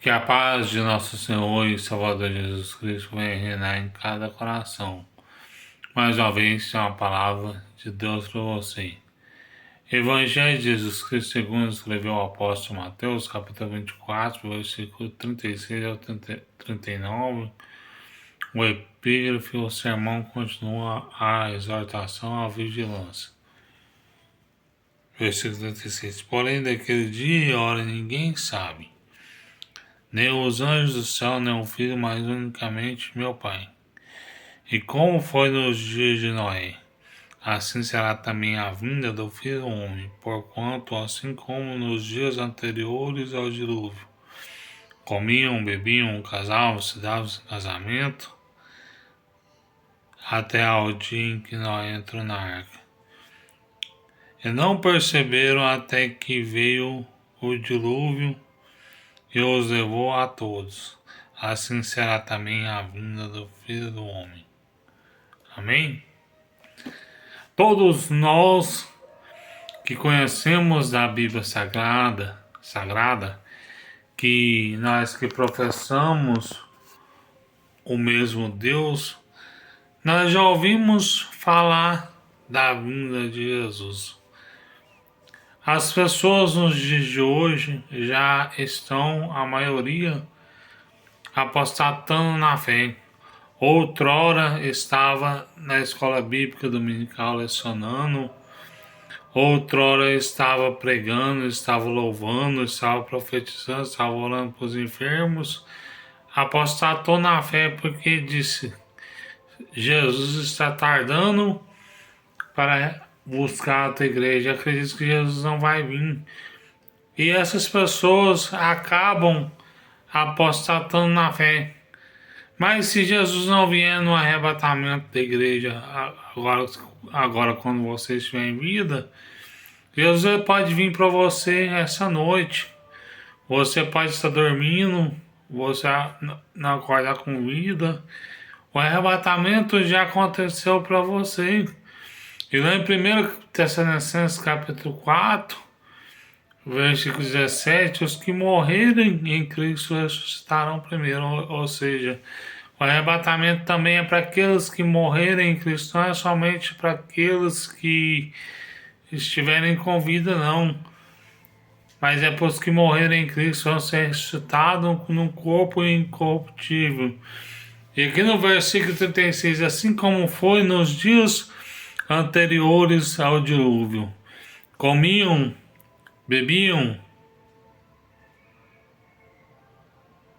Que a paz de nosso Senhor e Salvador Jesus Cristo venha reinar em cada coração. Mais uma vez, é uma palavra de Deus para você. Evangelho de Jesus Cristo, segundo escreveu o apóstolo Mateus, capítulo 24, versículo 36 ao 39. O epígrafe, o sermão continua a exortação à vigilância. Versículo 36. Porém, daquele dia e hora ninguém sabe, nem os anjos do céu, nem o Filho, mas unicamente meu Pai. E como foi nos dias de Noé, assim será também a vinda do Filho do Homem, porquanto, assim como nos dias anteriores ao dilúvio, comiam, bebiam, casavam, se davam em casamento, até ao dia em que Noé entrou na arca. E não perceberam até que veio o dilúvio e os levou a todos. Assim será também a vinda do Filho do Homem. Amém? Todos nós que conhecemos da Bíblia Sagrada, que nós que professamos o mesmo Deus, nós já ouvimos falar da vinda de Jesus. As pessoas nos dias de hoje já estão, a maioria, apostatando na fé. Outrora estava na escola bíblica dominical lecionando, outrora estava pregando, estava louvando, estava profetizando, estava orando para os enfermos. Apostatou na fé porque disse: Jesus está tardando para buscar a tua igreja. Acredito que Jesus não vai vir. E essas pessoas acabam apostatando na fé. Mas se Jesus não vier no arrebatamento da igreja, agora quando você estiver em vida, Jesus pode vir para você essa noite. Você pode estar dormindo, você não acordar com vida. O arrebatamento já aconteceu para você. E lá em 1 Tessalonicenses capítulo 4, versículo 17, os que morrerem em Cristo ressuscitarão primeiro. Ou seja, o arrebatamento também é para aqueles que morrerem em Cristo, não é somente para aqueles que estiverem com vida, não. Mas é para os que morrerem em Cristo, vão ser ressuscitados num corpo incorruptível. E aqui no versículo 36, assim como foi nos dias anteriores ao dilúvio, comiam, bebiam,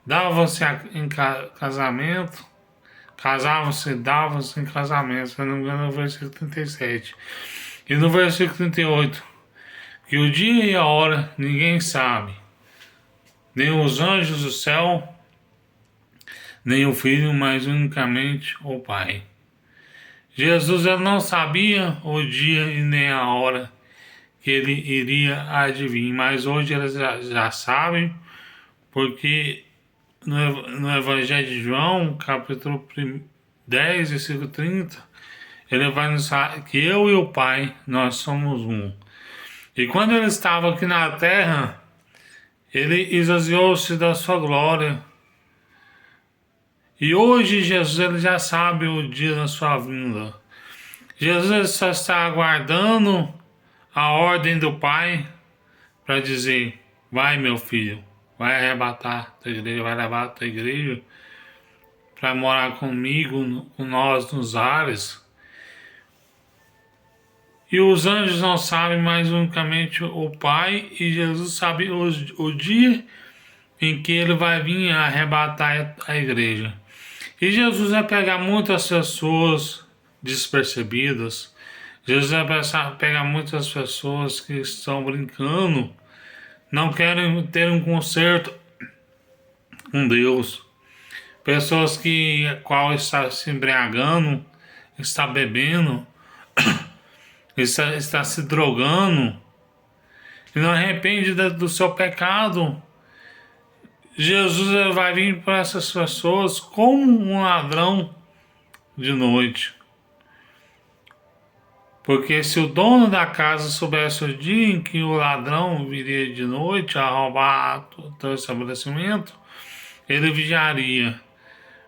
davam-se em casamento, casavam-se, davam-se em casamento, se não me engano, no versículo 37. E no versículo 38, que o dia e a hora ninguém sabe, nem os anjos do céu, nem o Filho, mas unicamente o Pai. Jesus ele não sabia o dia e nem a hora que ele iria advir, mas hoje eles já sabem, porque no Evangelho de João, capítulo 10, versículo 30, ele vai nos falar que eu e o Pai, nós somos um. E quando ele estava aqui na terra, ele esvaziou-se da sua glória. E hoje Jesus ele já sabe o dia da sua vinda. Jesus só está aguardando a ordem do Pai para dizer: vai, meu filho, vai arrebatar a tua igreja, vai levar a tua igreja para morar comigo, com nós nos ares. E os anjos não sabem, mas unicamente o Pai, e Jesus sabe o dia em que ele vai vir arrebatar a igreja. E Jesus vai pegar muitas pessoas despercebidas. Jesus vai pegar muitas pessoas que estão brincando, não querem ter um concerto com Deus. Pessoas qual está se embriagando, está bebendo, está se drogando e não arrepende do seu pecado. Jesus vai vir para essas pessoas como um ladrão de noite. Porque se o dono da casa soubesse o dia em que o ladrão viria de noite a roubar o teu estabelecimento, ele vigiaria.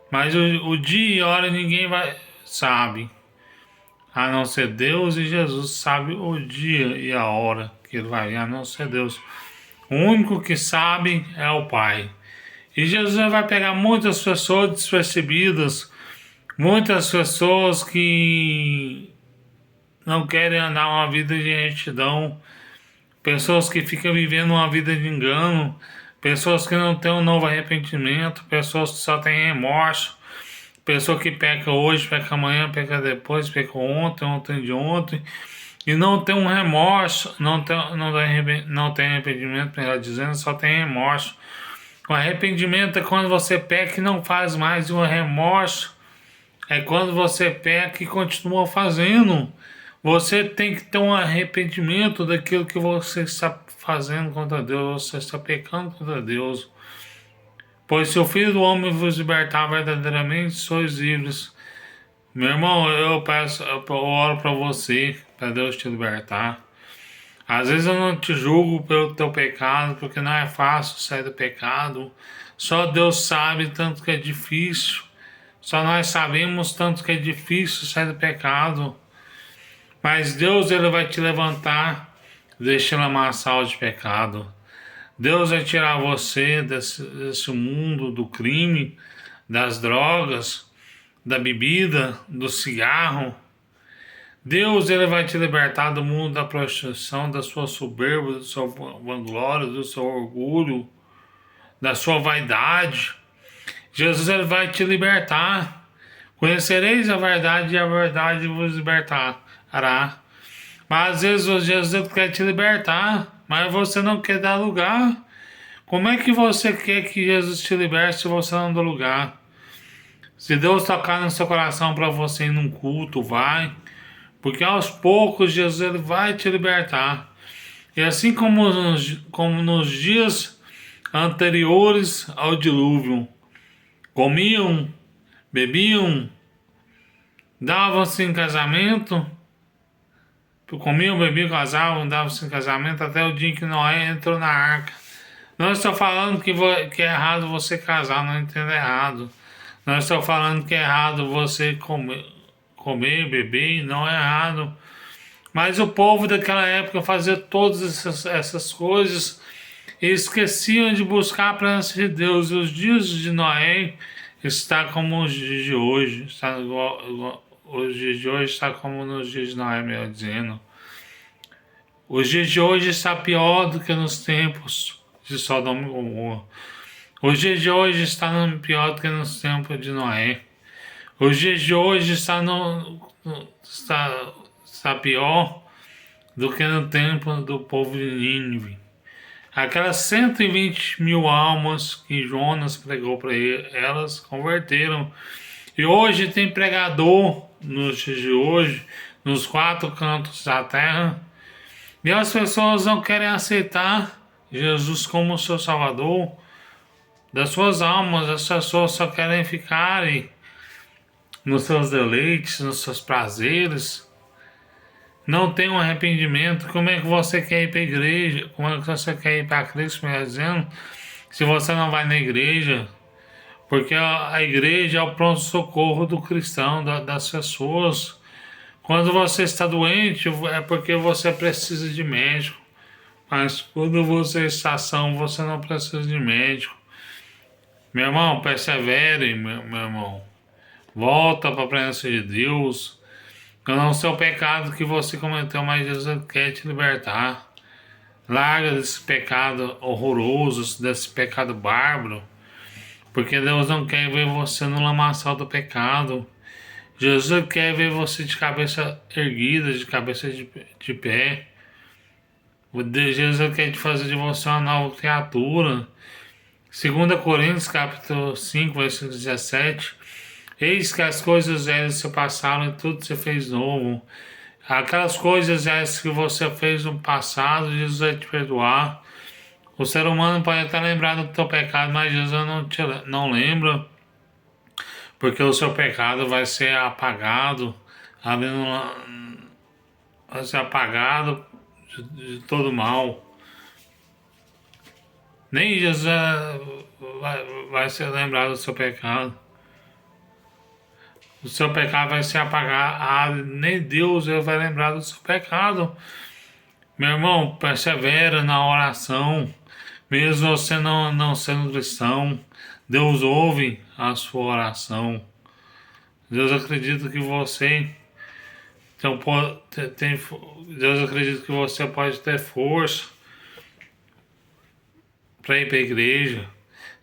Mas o dia e hora ninguém sabe, a não ser Deus, e Jesus sabe o dia e a hora que ele vai vir, a não ser Deus. O único que sabe é o Pai. E Jesus vai pegar muitas pessoas despercebidas, muitas pessoas que não querem andar uma vida de retidão, pessoas que ficam vivendo uma vida de engano, pessoas que não têm um novo arrependimento, pessoas que só têm remorso, pessoa que peca hoje, peca amanhã, peca depois, peca ontem, ontem de ontem, e não tem um remorso, não tem arrependimento, melhor dizendo, só tem remorso. O arrependimento é quando você peca e não faz mais, e o remorso é quando você peca e continua fazendo. Você tem que ter um arrependimento daquilo que você está fazendo contra Deus, você está pecando contra Deus. Pois se o Filho do Homem vos libertar verdadeiramente, sois livres. Meu irmão, eu oro para você, para Deus te libertar. Às vezes eu não te julgo pelo teu pecado, porque não é fácil sair do pecado. Só Deus sabe tanto que é difícil. Só nós sabemos tanto que é difícil sair do pecado. Mas Deus, ele vai te levantar, deixando amassar de pecado. Deus vai tirar você desse mundo do crime, das drogas, da bebida, do cigarro. Deus, ele vai te libertar do mundo da prostituição, da sua soberba, do seu vanglória, do seu orgulho, da sua vaidade. Jesus, ele vai te libertar. Conhecereis a verdade e a verdade vos libertará. Mas às vezes Jesus quer te libertar, mas você não quer dar lugar. Como é que você quer que Jesus te liberte se você não dá lugar? Se Deus tocar no seu coração para você ir num culto, vai. Porque aos poucos Jesus, ele vai te libertar. E assim como nos dias anteriores ao dilúvio, comiam, bebiam, davam-se em casamento, comiam, bebiam, casavam, davam-se em casamento até o dia em que Noé entrou na arca. Não estou falando que é errado você casar, não entenda errado. Não estou falando que é errado você comer, beber, não é errado. Mas o povo daquela época fazia todas essas coisas e esqueciam de buscar a presença de Deus. E os dias de Noé está como os dias de hoje. Os dias de hoje está como nos dias de Noé, melhor dizendo. Os dias de hoje está pior do que nos tempos de Sodoma e Gomorra. Os dias de hoje está pior do que nos tempos de Noé. Os dias de hoje está pior do que no tempo do povo de Nínive. Aquelas 120 mil almas que Jonas pregou para elas converteram. E hoje tem pregador, nos dias de hoje, nos 4 cantos da terra. E as pessoas não querem aceitar Jesus como seu Salvador das suas almas. As pessoas só querem ficar nos seus deleites, nos seus prazeres. Não tem um arrependimento. Como é que você quer ir para a igreja? Como é que você quer ir para Cristo, melhor dizendo, se você não vai na igreja? Porque a igreja é o pronto-socorro do cristão, das pessoas. Quando você está doente, é porque você precisa de médico. Mas quando você está são, você não precisa de médico. Meu irmão, persevere, meu irmão. Volta para a presença de Deus. Não é o seu pecado que você cometeu, mas Jesus quer te libertar. Larga desse pecado horroroso, desse pecado bárbaro. Porque Deus não quer ver você no lamaçal do pecado. Jesus quer ver você de cabeça erguida, de cabeça de pé. Jesus quer te fazer de você uma nova criatura. 2 Coríntios capítulo 5, versículo 17. Eis que as coisas velhas se passaram e tudo se fez novo. Aquelas coisas velhas que você fez no passado, Jesus vai te perdoar. O ser humano pode até lembrar do teu pecado, mas Jesus não lembra. Porque o seu pecado vai ser apagado ali vai ser apagado de todo mal. Nem Jesus vai ser lembrado do seu pecado. O seu pecado vai ser apagado, nem Deus vai lembrar do seu pecado. Meu irmão, persevera na oração, mesmo você não sendo cristão. Deus ouve a sua oração. Deus acredita que você Deus acredita que você pode ter força para ir para a igreja.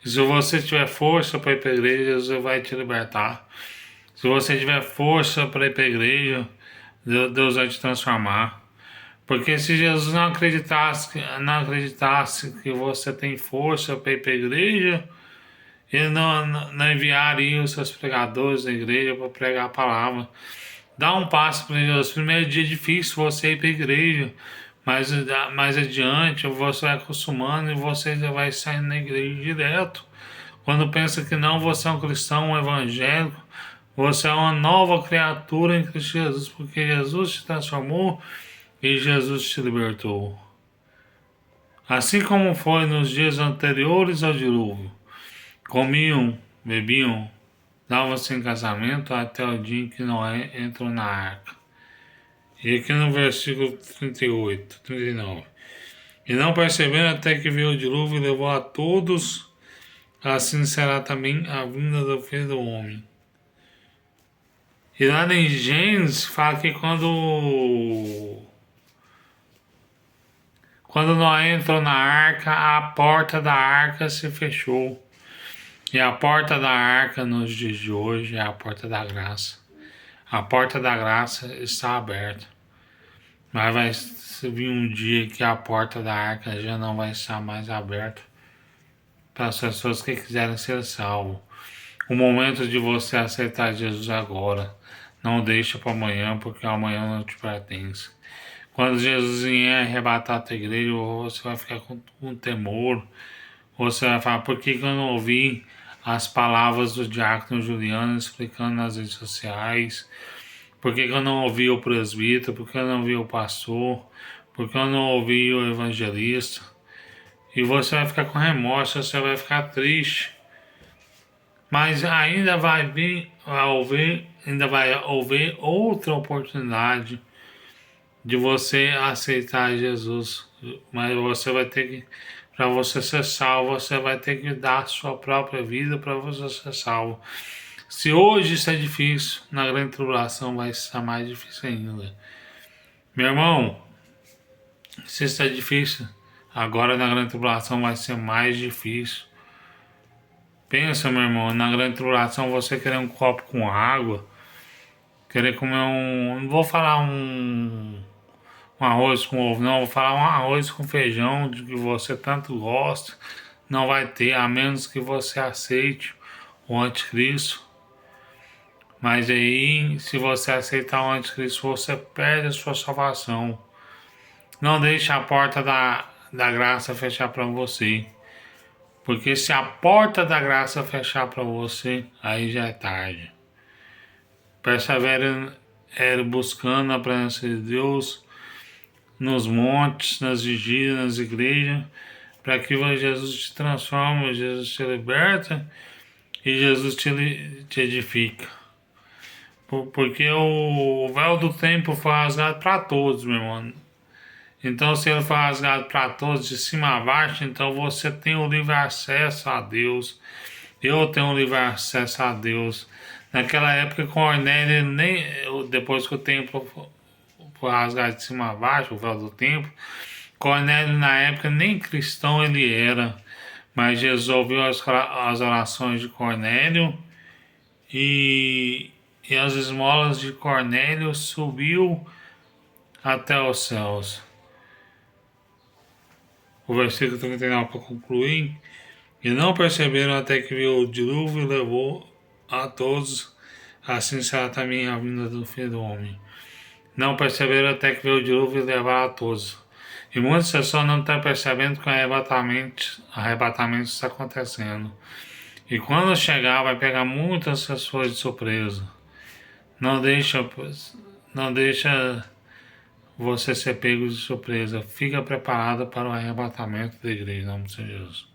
E se você tiver força para ir para a igreja, Deus vai te libertar. Se você tiver força para ir para a igreja, Deus vai te transformar. Porque se Jesus não acreditasse que você tem força para ir para a igreja, Ele não enviaria os seus pregadores da igreja para pregar a palavra. Dá um passo para Jesus. Primeiro dia é difícil você ir para a igreja, mas mais adiante você vai acostumando e você já vai saindo na igreja direto. Quando pensa que não, você é um cristão, um evangélico, você é uma nova criatura em Cristo Jesus, porque Jesus te transformou e Jesus te libertou. Assim como foi nos dias anteriores ao dilúvio, comiam, bebiam, davam-se em casamento até o dia em que Noé entrou na arca. E aqui no versículo 38, 39. E não perceberam até que veio o dilúvio e levou a todos, assim será também a vinda do Filho do Homem. E lá em Gênesis fala que quando Noé entrou na arca, a porta da arca se fechou. E a porta da arca nos dias de hoje é a porta da graça. A porta da graça está aberta. Mas vai vir um dia que a porta da arca já não vai estar mais aberta para as pessoas que quiserem ser salvos. O momento de você aceitar Jesus agora. Não deixa para amanhã, porque amanhã não te pertence. Quando Jesus vier arrebatar a tua igreja, você vai ficar com temor. Você vai falar, por que eu não ouvi as palavras do diácono Juliano explicando nas redes sociais? Por que eu não ouvi o presbítero? Por que eu não ouvi o pastor? Por que eu não ouvi o evangelista? E você vai ficar com remorso, você vai ficar triste. Mas ainda vai haver outra oportunidade de você aceitar Jesus. Mas você vai ter que, para você ser salvo, você vai ter que dar a sua própria vida para você ser salvo. Se hoje isso é difícil, na grande tribulação vai estar mais difícil ainda. Meu irmão, se isso é difícil, agora na grande tribulação vai ser mais difícil. Pensa, meu irmão, na grande tribulação você querer um copo com água, querer comer não vou falar um arroz com ovo, não, vou falar um arroz com feijão de que você tanto gosta, não vai ter, a menos que você aceite o anticristo. Mas aí, se você aceitar o anticristo, você perde a sua salvação. Não deixe a porta da graça fechar para você. Porque se a porta da graça fechar para você, aí já é tarde. Persevere buscando a presença de Deus nos montes, nas vigílias, nas igrejas, para que Jesus te transforme, Jesus te liberta e Jesus te edifica. Porque o véu do templo foi rasgado para todos, meu irmão. Então, se ele foi rasgado para todos, de cima a baixo, então você tem o livre acesso a Deus. Eu tenho o livre acesso a Deus. Naquela época, Cornélio, depois que o templo foi rasgado de cima a baixo, o véu do templo, Cornélio, na época, nem cristão ele era. Mas Jesus ouviu as orações de Cornélio e as esmolas de Cornélio subiu até os céus. O versículo 39 para concluir. E não perceberam até que veio o dilúvio e levou a todos, assim será também a vinda do Filho do Homem. Não perceberam até que veio o dilúvio e levaram a todos. E muitas pessoas não estão percebendo que o arrebatamento está acontecendo. E quando chegar, vai pegar muitas pessoas de surpresa. Não deixa você ser pego de surpresa. Fica preparado para o arrebatamento da igreja, em nome de Jesus.